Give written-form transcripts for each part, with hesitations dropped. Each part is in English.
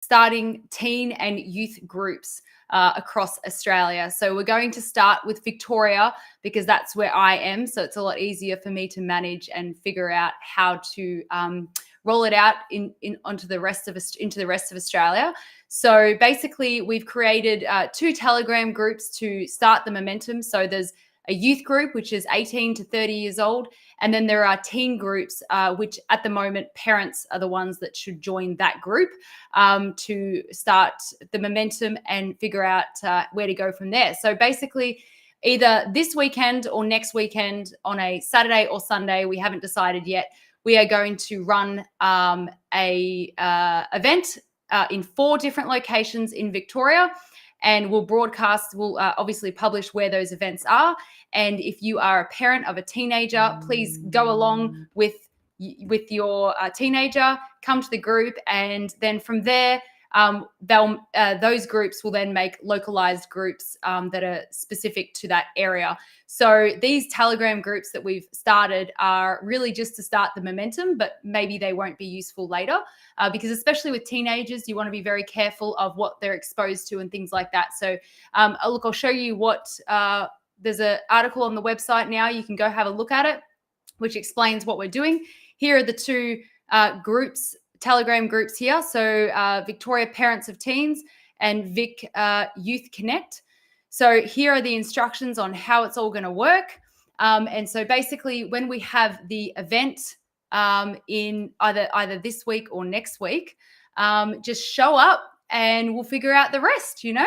starting teen and youth groups across Australia. So we're going to start with Victoria because that's where I am. So it's a lot easier for me to manage and figure out how to roll it out into the rest of Australia. So basically, we've created 2 Telegram groups to start the momentum. So there's a youth group, which is 18 to 30 years old. And then there are teen groups, which at the moment, parents are the ones that should join that group to start the momentum and figure out where to go from there. So basically, either this weekend or next weekend on a Saturday or Sunday, we haven't decided yet, we are going to run a event in 4 different locations in Victoria. And we'll broadcast, we'll obviously publish where those events are. And if you are a parent of a teenager, please go along with your teenager, come to the group, and then from there, those groups will then make localized groups that are specific to that area. So these Telegram groups that we've started are really just to start the momentum, but maybe they won't be useful later because especially with teenagers, you want to be very careful of what they're exposed to and things like that. So look, I'll show you what, there's an article on the website now. You can go have a look at it, which explains what we're doing. Here are the 2 groups, Telegram groups here. So Victoria Parents of Teens and Vic Youth Connect. So here are the instructions on how it's all going to work. And so basically when we have the event in either this week or next week, just show up and we'll figure out the rest, you know.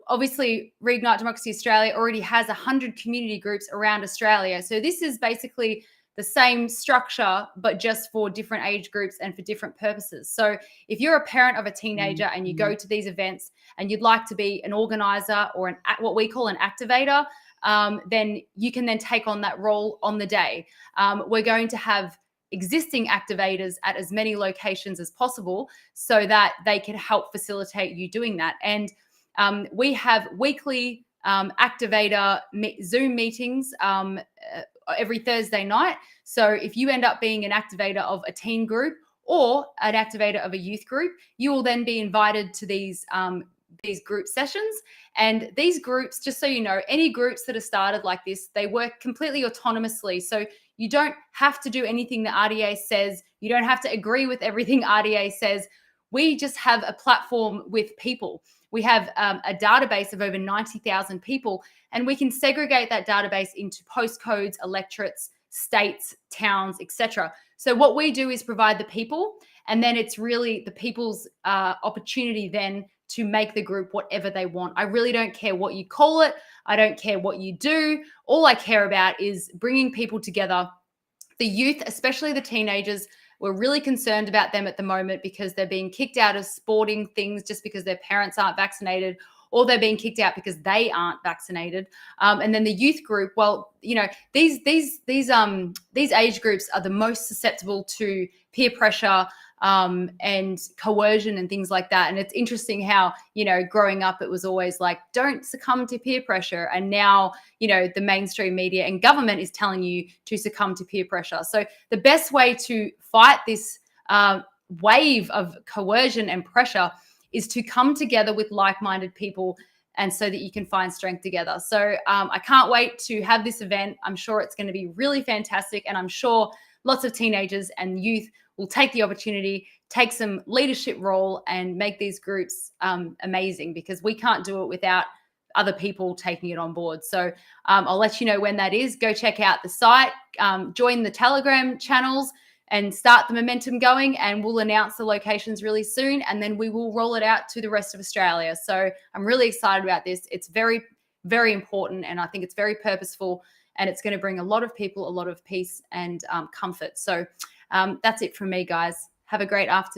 Obviously, Reignite Democracy Australia already has 100 community groups around Australia. So this is basically the same structure, but just for different age groups and for different purposes. So if you're a parent of a teenager and you go to these events and you'd like to be an organizer or what we call an activator, then you can then take on that role on the day. We're going to have existing activators at as many locations as possible so that they can help facilitate you doing that. And we have weekly activator Zoom meetings every Thursday night. So if you end up being an activator of a teen group or an activator of a youth group, you will then be invited to these group sessions. And these groups, just so you know, any groups that are started like this, they work completely autonomously. So you don't have to do anything the RDA says. You don't have to agree with everything RDA says. We just have a platform with people. We have a database of over 90,000 people, and we can segregate that database into postcodes, electorates, states, towns, etc. So what we do is provide the people, and then it's really the people's opportunity then to make the group whatever they want. I really don't care what you call it. I don't care what you do. All I care about is bringing people together. The youth, especially the teenagers, we're really concerned about them at the moment because they're being kicked out of sporting things just because their parents aren't vaccinated, or they're being kicked out because they aren't vaccinated. And then the youth group, well, you know, these age groups are the most susceptible to peer pressure and coercion and things like that. And it's interesting how, you know, growing up, it was always like, don't succumb to peer pressure. And now, you know, the mainstream media and government is telling you to succumb to peer pressure. So the best way to fight this wave of coercion and pressure is to come together with like-minded people, and so that you can find strength together. So I can't wait to have this event. I'm sure it's going to be really fantastic. And I'm sure lots of teenagers and youth will take the opportunity, take some leadership role and make these groups amazing, because we can't do it without other people taking it on board. So I'll let you know when that is. Go check out the site, join the Telegram channels and start the momentum going, and we'll announce the locations really soon, and then we will roll it out to the rest of Australia. So I'm really excited about this. It's very, very important, and I think it's very purposeful, and it's going to bring a lot of people a lot of peace and comfort. So that's it from me, guys. Have a great afternoon.